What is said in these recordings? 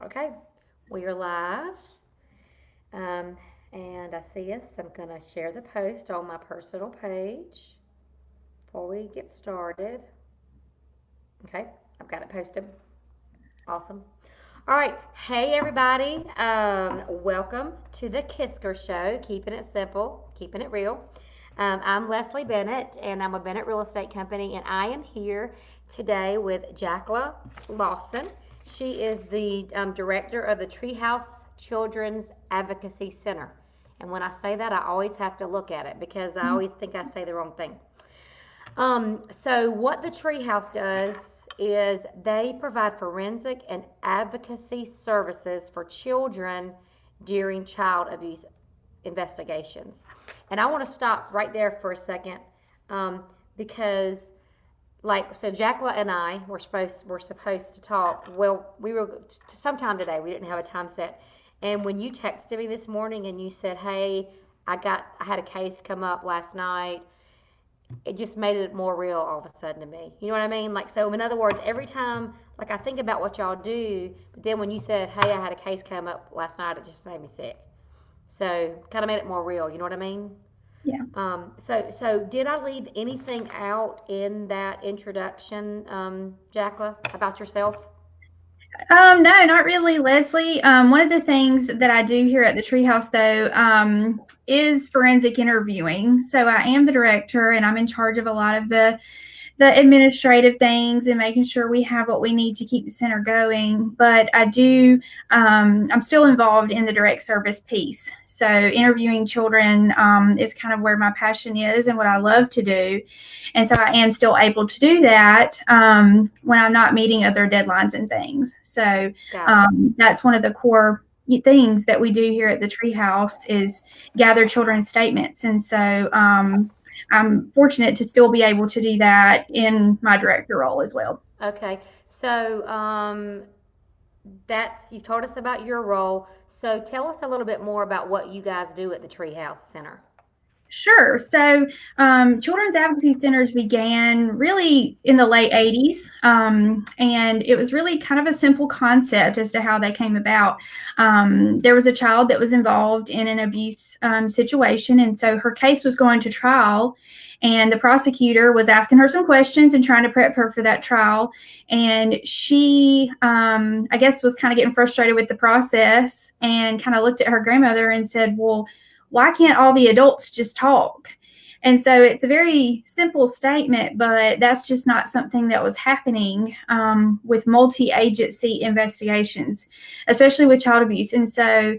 Okay, we are live. Um, and I see us. I'm going to share the post on my personal page before we get started. Okay, I've got it posted. Awesome. All right. Hey, everybody. Welcome to the KISKIR show, keeping it simple, keeping it real. I'm Leslie Bennett, and I'm a Bennett Real Estate Company, and I am here today with Jackla Lawson. She is the director of the Treehouse Children's Advocacy Center. And when I say that, I always have to look at it because I always think I say the wrong thing. So what the Treehouse does is they provide forensic and advocacy services for children during child abuse investigations. And I want to stop right there for a second, because, so Jackla and I were supposed to talk. Well, we were sometime today. We didn't have a time set. And when you texted me this morning and you said, "Hey, I had a case come up last night," it just made it more real all of a sudden to me. You know what I mean? So in other words, every time, I think about what y'all do, but then when you said, "Hey, I had a case come up last night," it just made me sick. So kind of made it more real. You know what I mean? Yeah. So did I leave anything out in that introduction, Jackla, about yourself? No, not really, Leslie. One of the things that I do here at the Treehouse, though, is forensic interviewing. So I am the director, and I'm in charge of a lot of the administrative things and making sure we have what we need to keep the center going. But I'm still involved in the direct service piece. So interviewing children is kind of where my passion is and what I love to do. And so I am still able to do that when I'm not meeting other deadlines and things. So that's one of the core things that we do here at the Treehouse is gather children's statements. And so I'm fortunate to still be able to do that in my director role as well. Okay. So you've told us about your role. So tell us a little bit more about what you guys do at the Treehouse Center. Sure. So, children's advocacy centers began really in the late 80s. And it was really kind of a simple concept as to how they came about. There was a child that was involved in an abuse situation. And so her case was going to trial. And the prosecutor was asking her some questions and trying to prep her for that trial. And she, I guess, was kind of getting frustrated with the process and kind of looked at her grandmother and said, "Well, why can't all the adults just talk?" And so it's a very simple statement, but that's just not something that was happening with multi-agency investigations, especially with child abuse. And so,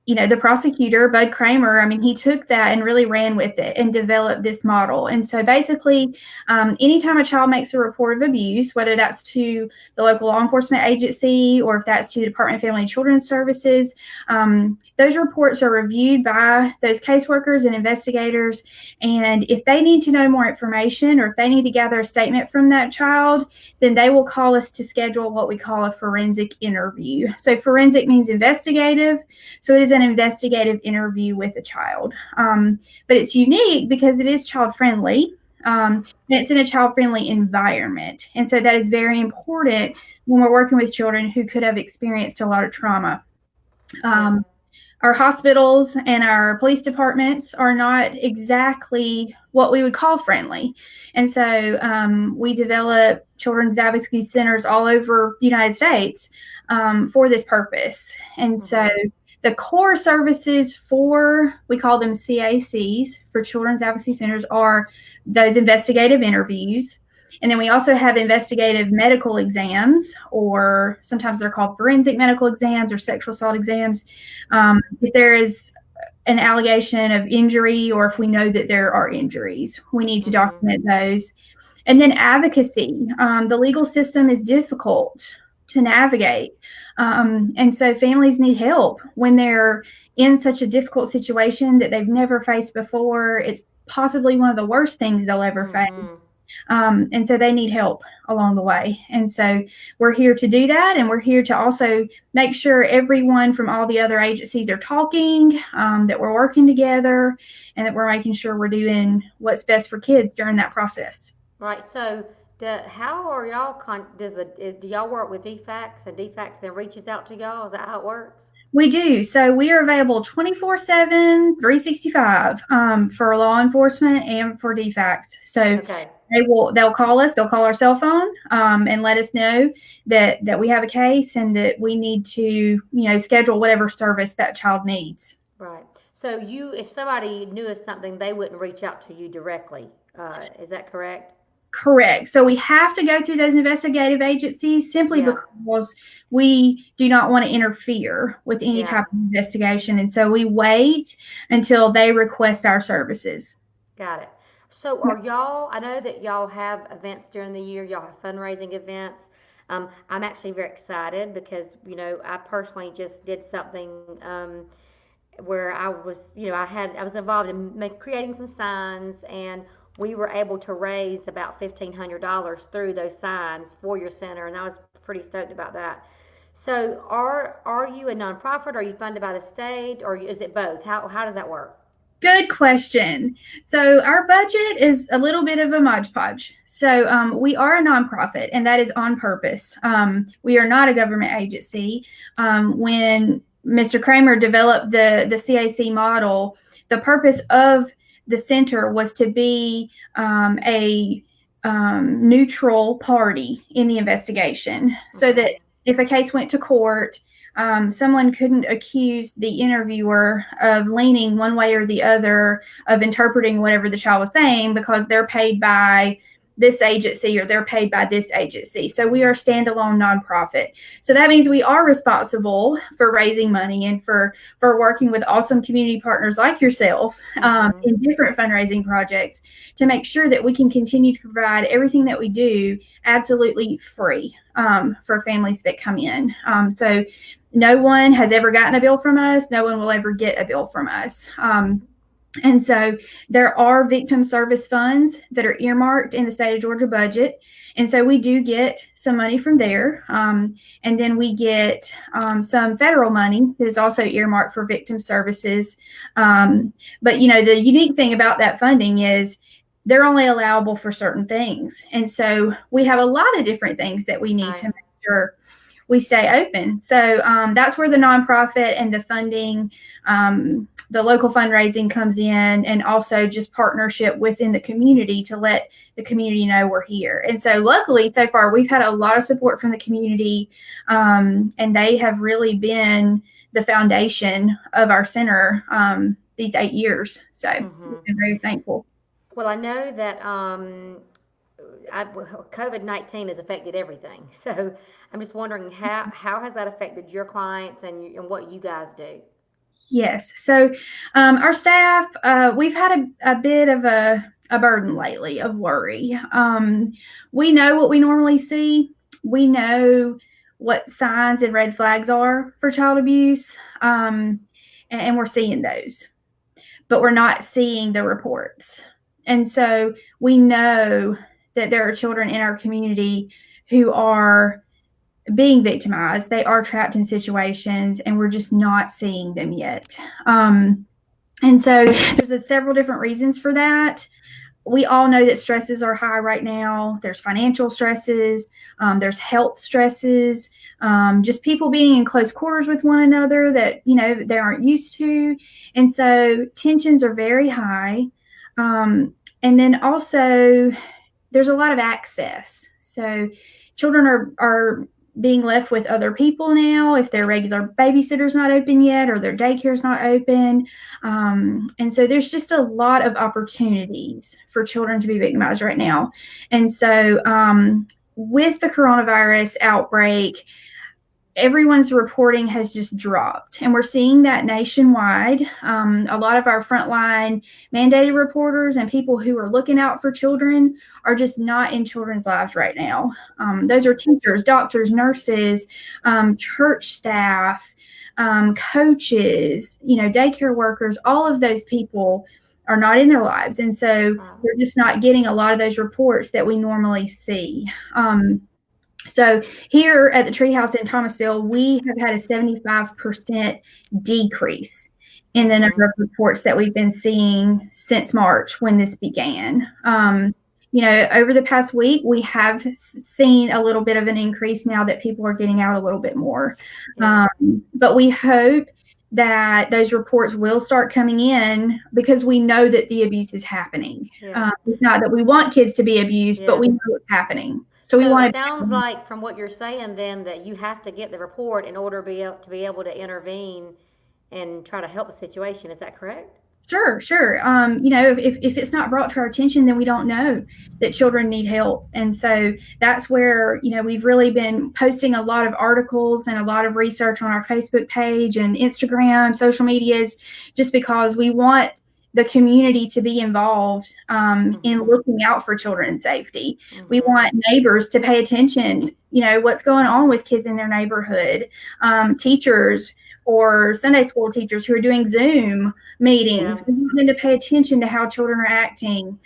the prosecutor, Bud Kramer, he took that and really ran with it and developed this model. And so basically, anytime a child makes a report of abuse, whether that's to the local law enforcement agency or if that's to the Department of Family and Children's Services, those reports are reviewed by those caseworkers and investigators. And if they need to know more information or if they need to gather a statement from that child, then they will call us to schedule what we call a forensic interview. So forensic means investigative. So it is an investigative interview with a child. But it's unique because it is child friendly. And it's in a child-friendly environment. And so that is very important when we're working with children who could have experienced a lot of trauma. Our hospitals and our police departments are not exactly what we would call friendly. And so we develop children's advocacy centers all over the United States for this purpose. And so the core services we call them CACs, for children's advocacy centers, are those investigative interviews. And then we also have investigative medical exams, or sometimes they're called forensic medical exams or sexual assault exams. If there is an allegation of injury or if we know that there are injuries, we need to document those. And then advocacy. The legal system is difficult to navigate. And so families need help when they're in such a difficult situation that they've never faced before. It's possibly one of the worst things they'll ever face. And so they need help along the way. And so we're here to do that. And we're here to also make sure everyone from all the other agencies are talking, that we're working together, and that we're making sure we're doing what's best for kids during that process. Right. So How are y'all? Do y'all work with DFACS and DFACS then reaches out to y'all? Is that how it works? We do. So we are available 24/7, 365 for law enforcement and for DFACS. So Okay. they'll call us, they'll call our cell phone and let us know that we have a case and that we need to, schedule whatever service that child needs. Right. So if somebody knew of something, they wouldn't reach out to you directly. Is that correct? Correct. So we have to go through those investigative agencies simply Yeah. because we do not want to interfere with any Yeah. type of investigation. And so we wait until they request our services. Got it. So are y'all, I know that y'all have events during the year, y'all have fundraising events. I'm actually very excited because, I personally just did something where I was, I was involved in creating some signs, and we were able to raise about $1,500 through those signs for your center, and I was pretty stoked about that. So are you a nonprofit? Are you funded by the state, or is it both? How does that work? Good question. So our budget is a little bit of a modge podge. So we are a nonprofit, and that is on purpose. We are not a government agency. When Mr. Kramer developed the CAC model, the purpose of the center was to be a neutral party in the investigation, so that if a case went to court, someone couldn't accuse the interviewer of leaning one way or the other, of interpreting whatever the child was saying, because they're paid by this agency or they're paid by this agency. So we are a standalone nonprofit. So that means we are responsible for raising money and for working with awesome community partners like yourself in different fundraising projects to make sure that we can continue to provide everything that we do absolutely free for families that come in. So no one has ever gotten a bill from us. No one will ever get a bill from us. And so there are victim service funds that are earmarked in the state of Georgia budget. And so we do get some money from there. And then we get some federal money that is also earmarked for victim services. But, the unique thing about that funding is they're only allowable for certain things. And so we have a lot of different things that we need to make sure we stay open. So that's where the nonprofit and the funding, the local fundraising comes in, and also just partnership within the community to let the community know we're here. And so luckily, so far, we've had a lot of support from the community, and they have really been the foundation of our center these 8 years. So we've been very thankful. Well, I know that COVID-19 has affected everything. So I'm just wondering how has that affected your clients and what you guys do? Yes. So our staff, we've had a bit of a burden lately of worry. We know what we normally see. We know what signs and red flags are for child abuse, and we're seeing those, but we're not seeing the reports. And so we know that there are children in our community who are being victimized. They are trapped in situations, and we're just not seeing them yet. And so there's several different reasons for that. We all know that stresses are high right now. There's financial stresses, there's health stresses, just people being in close quarters with one another that, they aren't used to. And so tensions are very high. And then also there's a lot of access. So children are being left with other people now if their regular babysitter's not open yet or their daycare's not open. And so there's just a lot of opportunities for children to be victimized right now. And so with the coronavirus outbreak, everyone's reporting has just dropped, and we're seeing that nationwide. A lot of our frontline mandated reporters and people who are looking out for children are just not in children's lives right now. Those are teachers, doctors, nurses, church staff, coaches, daycare workers. All of those people are not in their lives, and so we're just not getting a lot of those reports that we normally see. So here at the Treehouse in Thomasville, we have had a 75% decrease in the number of reports that we've been seeing since March when this began. over the past week, we have seen a little bit of an increase now that people are getting out a little bit more. Yeah. But we hope that those reports will start coming in because we know that the abuse is happening. Yeah. It's not that we want kids to be abused, but Yeah. we know it's happening. So we So it want sounds to. like from what you're saying then that you have to get the report in order to be able to intervene and try to help the situation. Is that correct? Sure, sure. If it's not brought to our attention, then we don't know that children need help. And so that's where, we've really been posting a lot of articles and a lot of research on our Facebook page and Instagram, social medias, just because we want the community to be involved in Mm-hmm. looking out for children's safety. We Mm-hmm. want neighbors to pay attention, what's going on with kids in their neighborhood, teachers or Sunday school teachers who are doing Zoom Yeah. meetings. We want them to pay attention to how children are acting.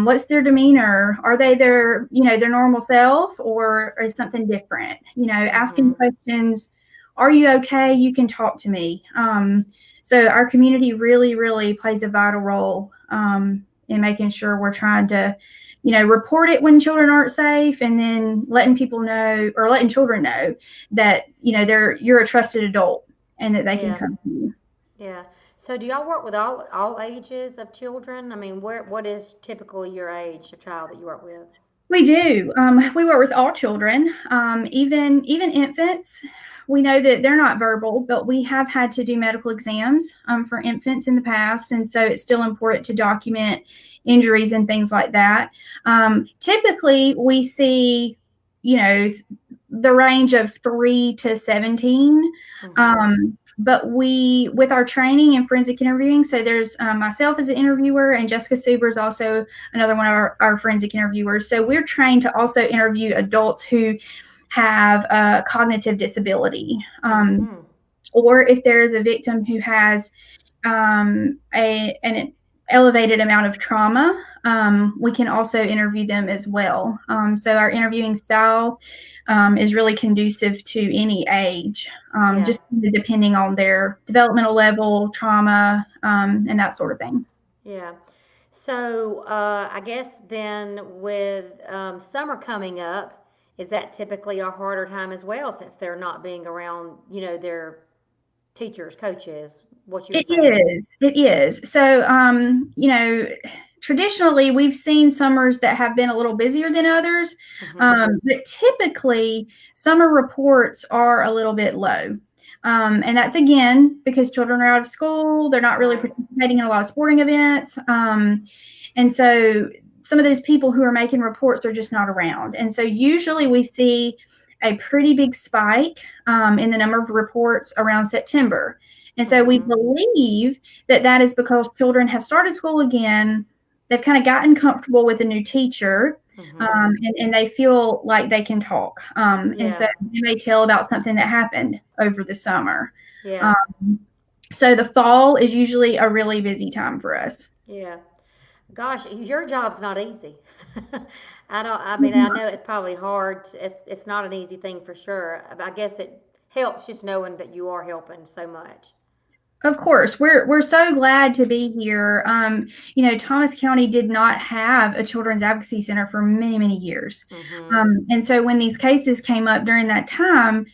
What's their demeanor? Are they their normal self, or is something different? Mm-hmm. Asking questions. Are you okay? You can talk to me. So our community really, really plays a vital role in making sure we're trying to, report it when children aren't safe, and then letting children know that you're a trusted adult and that they can Yeah. come to you. Yeah. So do y'all work with all ages of children? I mean, what is typically your age of child that you work with? We do. We work with all children, even infants. We know that they're not verbal, but we have had to do medical exams for infants in the past, and so it's still important to document injuries and things like that. Typically, we see, the range of 3 to 17. Mm-hmm. But with our training in forensic interviewing, so there's myself as an interviewer, and Jessica Suber is also another one of our forensic interviewers. So we're trained to also interview adults who have a cognitive disability, Mm-hmm. or if there is a victim who has an elevated amount of trauma, we can also interview them as well. So our interviewing style is really conducive to any age, Yeah. just depending on their developmental level, trauma, and that sort of thing. Yeah. So I guess then with summer coming up, is that typically a harder time as well since they're not being around, their teachers, coaches, what you were It saying? is. It is. So, traditionally we've seen summers that have been a little busier than others, Mm-hmm. but typically summer reports are a little bit low. And that's again because children are out of school, they're not really Right. participating in a lot of sporting events. And so some of those people who are making reports are just not around. And so usually we see a pretty big spike in the number of reports around September. And so we Mm-hmm. believe that that is because children have started school again. They've kind of gotten comfortable with a new teacher, Mm-hmm. and they feel like they can talk. And so Yeah. they may tell about something that happened over the summer. Yeah. Um, so the fall is usually a really busy time for us. Yeah. Gosh, your job's not easy. I mean, I know it's probably hard. It's not an easy thing for sure. But I guess it helps just knowing that you are helping so much. Of course, we're so glad to be here. Thomas County did not have a children's advocacy center for many, many years, Mm-hmm. and so when these cases came up during that time,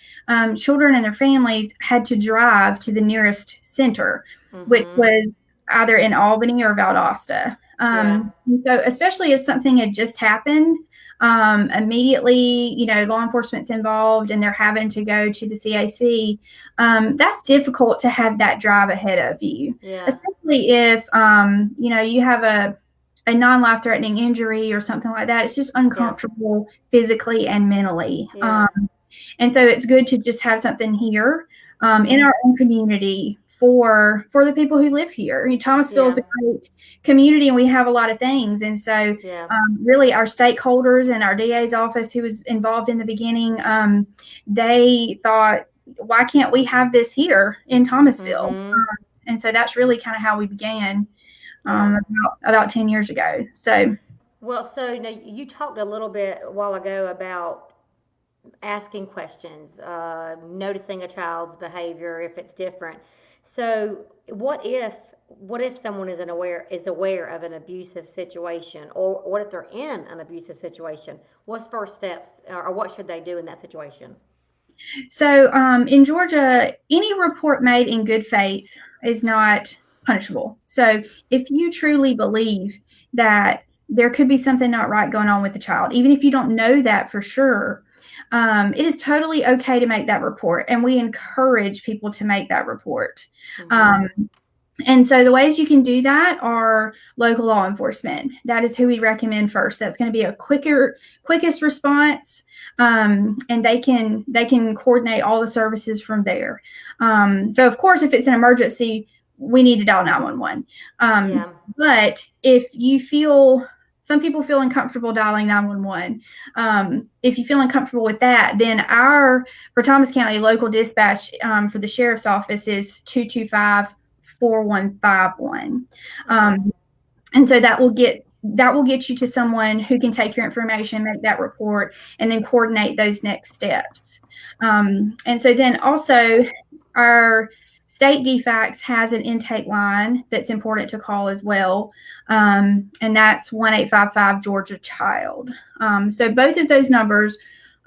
children and their families had to drive to the nearest center, which Mm-hmm. was either in Albany or Valdosta. Yeah. And so, especially if something had just happened, immediately, law enforcement's involved and they're having to go to the CAC. That's difficult to have that drive ahead of you, Yeah. especially if you have a non-life threatening injury or something like that. It's just Yeah. uncomfortable physically and mentally. Yeah. And so it's good to just have something here in Mm-hmm. our own community for the people who live here. I mean, Thomasville is Yeah. a great community, and we have a lot of things. And so, Yeah. really, our stakeholders and our DA's office, who was involved in the beginning, they thought, why can't we have this here in Thomasville? Mm-hmm. And so that's really kind of how we began Yeah. about 10 years ago. So, Well, so now you talked a little bit a while ago about asking questions, noticing a child's behavior if it's different. So, what if what if someone is aware of an abusive situation, or what if they're in an abusive situation? What's first steps, or what should they do in that situation? So in Georgia, any report made in good faith is not punishable. So if you truly believe that there could be something not right going on with the child, even if you don't know that for sure, it is totally okay to make that report. And we encourage people to make that report. Mm-hmm. And so the ways you can do that are local law enforcement. That is who we recommend first. That's going to be a quickest response, and they can coordinate all the services from there. So of course, if it's an emergency, we need to dial 911. Yeah. But if you feel, some people feel uncomfortable dialing 911. If you feel uncomfortable with that, then for Thomas County local dispatch for the sheriff's office is 225-4151. And so that will get you to someone who can take your information, make that report, and then coordinate those next steps. And so then also our state DFACS has an intake line that's important to call as well. And that's 1-855 Georgia Child. So both of those numbers,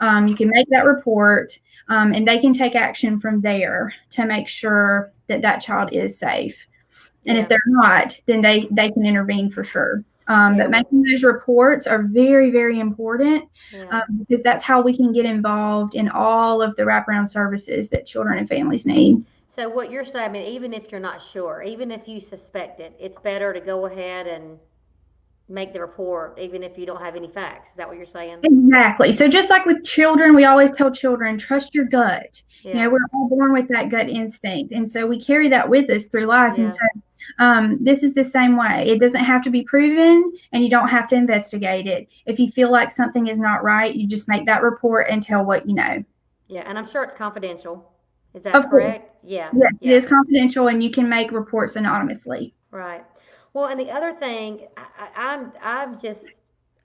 you can make that report, and they can take action from there to make sure that child is safe. And if they're not, then they can intervene for sure. But making those reports are very, very important, because that's how we can get involved in all of the wraparound services that children and families need. So what you're saying, I mean, even if you're not sure, even if you suspect it, it's better to go ahead and make the report, even if you don't have any facts. Is that what you're saying? Exactly. So just like with children, we always tell children, trust your gut. Yeah. You know, we're all born with that gut instinct. And so we carry that with us through life. Yeah. And so this is the same way. It doesn't have to be proven, and you don't have to investigate it. If you feel like something is not right, you just make that report and tell what you know. Yeah, and I'm sure it's confidential. Is that Of correct? course. Yeah. Yes, it is confidential, and you can make reports anonymously. Right. Well, and the other thing, I'm just,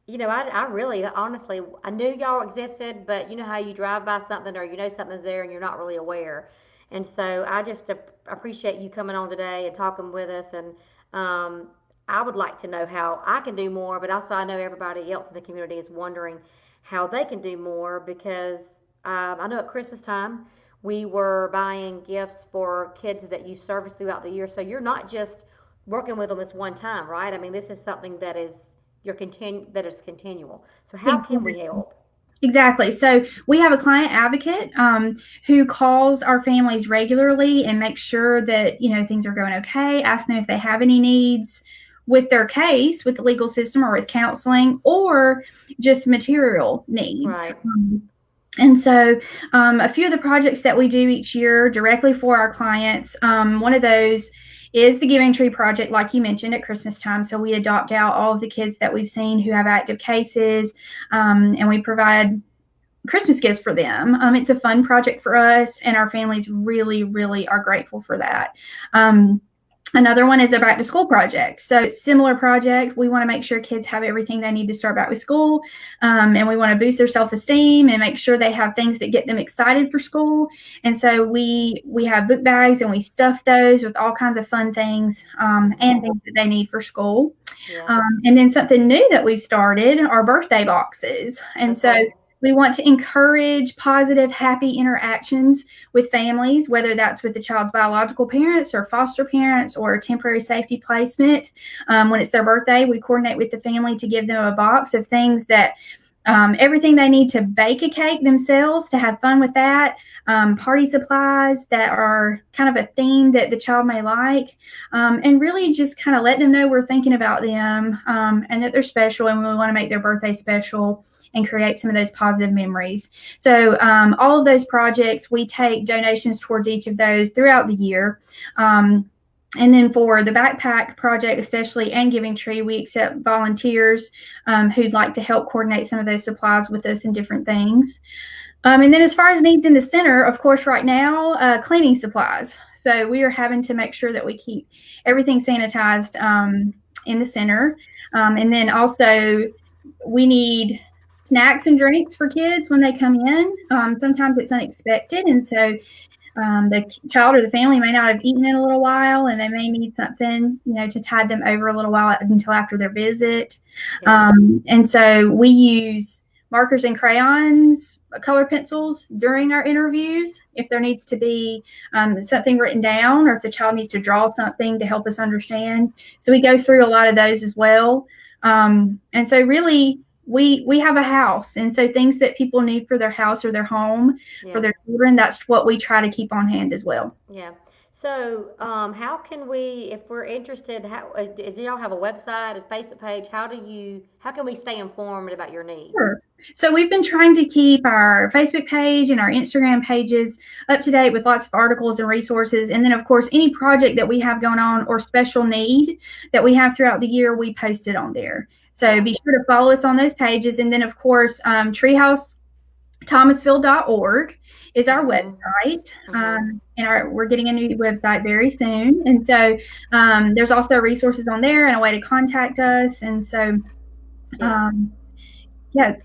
I really, honestly, I knew y'all existed, but you know how you drive by something or you know something's there and you're not really aware. And so I just appreciate you coming on today and talking with us. And I would like to know how I can do more, but also I know everybody else in the community is wondering how they can do more, because I know at Christmas time we were buying gifts for kids that you service throughout the year. So you're not just working with them this one time, right? I mean, this is something that is continual. So how can we help? Exactly. So we have a client advocate who calls our families regularly and makes sure that, things are going okay, ask them if they have any needs with their case, with the legal system or with counseling, or just material needs. Right. And so a few of the projects that we do each year directly for our clients, one of those is the Giving Tree Project, like you mentioned, at Christmas time. So we adopt out all of the kids that we've seen who have active cases, and we provide Christmas gifts for them. It's a fun project for us, and our families really, really are grateful for that. Another one is a back to school project. So similar project. We want to make sure kids have everything they need to start back with school. And we want to boost their self-esteem and make sure they have things that get them excited for school. And so we have book bags, and we stuff those with all kinds of fun things, and things that they need for school. Yeah. And then something new that we've started are birthday boxes. And so we want to encourage positive, happy interactions with families, whether that's with the child's biological parents or foster parents or temporary safety placement. When it's their birthday, we coordinate with the family to give them a box of things that everything they need to bake a cake themselves, to have fun with that, party supplies that are kind of a theme that the child may like, and really just kind of let them know we're thinking about them, and that they're special, and we want to make their birthday special and create some of those positive memories. So all of those projects, we take donations towards each of those throughout the year. And then for the backpack project, especially, and Giving Tree, we accept volunteers who'd like to help coordinate some of those supplies with us and different things. And then as far as needs in the center, of course, right now, cleaning supplies. So we are having to make sure that we keep everything sanitized in the center. And then also we need snacks and drinks for kids when they come in. Sometimes it's unexpected. And so The child or the family may not have eaten in a little while, and they may need something, to tide them over a little while until after their visit. Yeah. And so we use markers and crayons, color pencils during our interviews if there needs to be something written down, or if the child needs to draw something to help us understand. So we go through a lot of those as well. And so really, we have a house, and so things that people need for their house or their home for their children, that's what we try to keep on hand as well. Yeah. So, how can we, if we're interested, do y'all have a website, a Facebook page? How can we stay informed about your needs? Sure. So we've been trying to keep our Facebook page and our Instagram pages up to date with lots of articles and resources. And then, of course, any project that we have going on or special need that we have throughout the year, we post it on there. So be sure to follow us on those pages. And then, of course, Treehouse Thomasville.org is our website, and we're getting a new website very soon. And so there's also resources on there and a way to contact us. And so,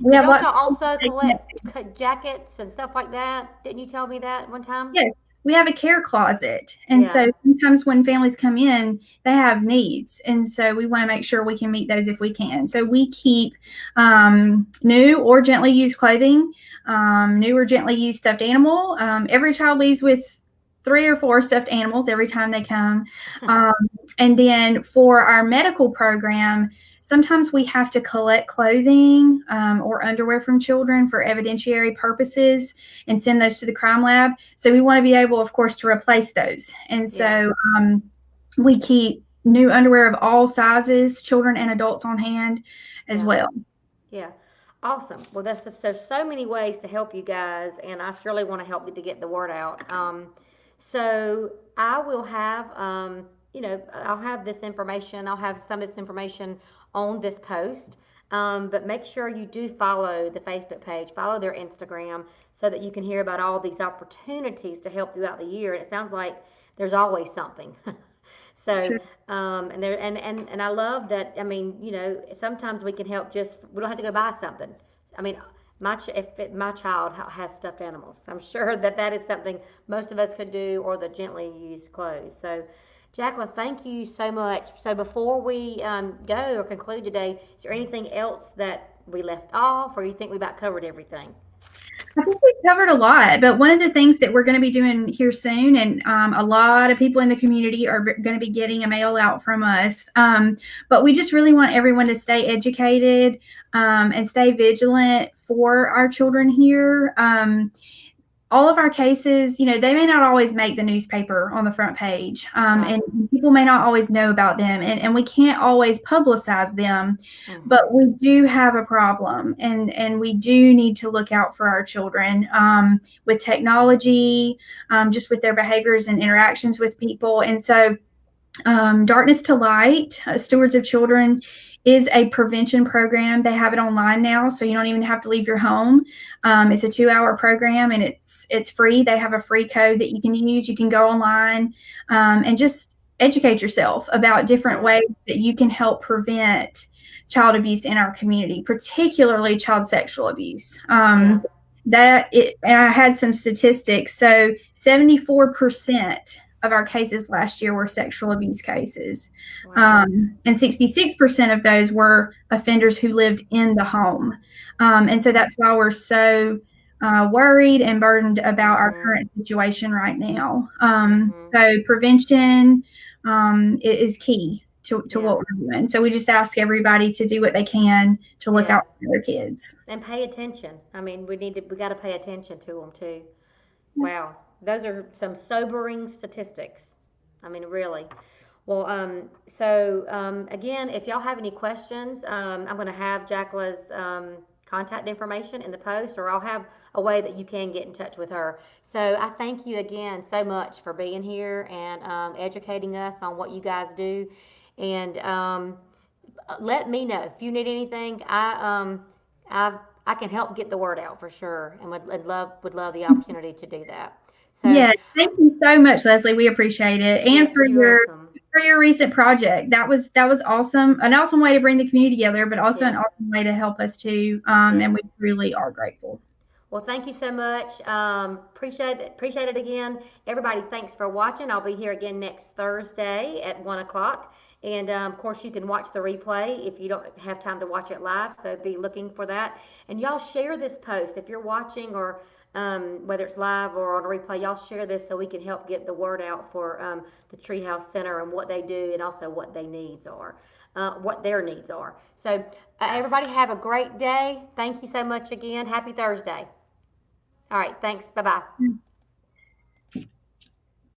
we have lots. Also collect jackets and stuff like that. Didn't you tell me that one time? Yes. We have a care closet. And so sometimes when families come in, they have needs. And so we want to make sure we can meet those if we can. So we keep new or gently used clothing, new or gently used stuffed animal. Every child leaves with 3 or 4 stuffed animals every time they come. And then for our medical program, sometimes we have to collect clothing or underwear from children for evidentiary purposes and send those to the crime lab. So we want to be able, of course, to replace those. And so we keep new underwear of all sizes, children and adults, on hand as well. Yeah. Awesome. Well, there's so many ways to help you guys, and I surely want to help you to get the word out. So I will have, I'll have this information. I'll have some of this information on this post. But make sure you do follow the Facebook page, follow their Instagram, so that you can hear about all these opportunities to help throughout the year. And it sounds like there's always something. So, sure. And I love that. I mean, sometimes we can help we don't have to go buy something. I mean, my child has stuffed animals. I'm sure that is something most of us could do, or the gently used clothes. So, Jackla, thank you so much. So before we go or conclude today, is there anything else that we left off, or you think we about covered everything? I think we've covered a lot, but one of the things that we're going to be doing here soon, and a lot of people in the community are going to be getting a mail out from us, but we just really want everyone to stay educated and stay vigilant for our children here. All of our cases, they may not always make the newspaper on the front page, and people may not always know about them, and we can't always publicize them, but we do have a problem, and we do need to look out for our children with technology, just with their behaviors and interactions with people. And so Darkness to Light, Stewards of Children, is a prevention program. They have it online now, so you don't even have to leave your home. It's a 2-hour program, and it's free. They have a free code that you can use. You can go online and just educate yourself about different ways that you can help prevent child abuse in our community, particularly child sexual abuse. And I had some statistics. So 74% of our cases last year were sexual abuse cases. Wow. And 66% of those were offenders who lived in the home. And so that's why we're so worried and burdened about our current situation right now. So prevention is key to what we're doing. So we just ask everybody to do what they can to look out for their kids. And pay attention. I mean, we got to pay attention to them too. Wow. Those are some sobering statistics. I mean, really. Well, again, if y'all have any questions, I'm going to have Jackla's contact information in the post, or I'll have a way that you can get in touch with her. So I thank you again so much for being here and educating us on what you guys do. And let me know if you need anything. I can help get the word out for sure, and would love the opportunity to do that. So, thank you so much, Leslie. We appreciate it, and for your recent project. That was awesome. An awesome way to bring the community together, but also an awesome way to help us too. And we really are grateful. Well, thank you so much. Appreciate it again. Everybody, thanks for watching. I'll be here again next Thursday at 1 o'clock. And of course, you can watch the replay if you don't have time to watch it live. So be looking for that. And y'all share this post if you're watching, or whether it's live or on a replay. Y'all share this so we can help get the word out for the Treehouse Center and what they do, and also what what their needs are. So everybody have a great day. Thank you so much again. Happy Thursday. All right, thanks. Bye bye.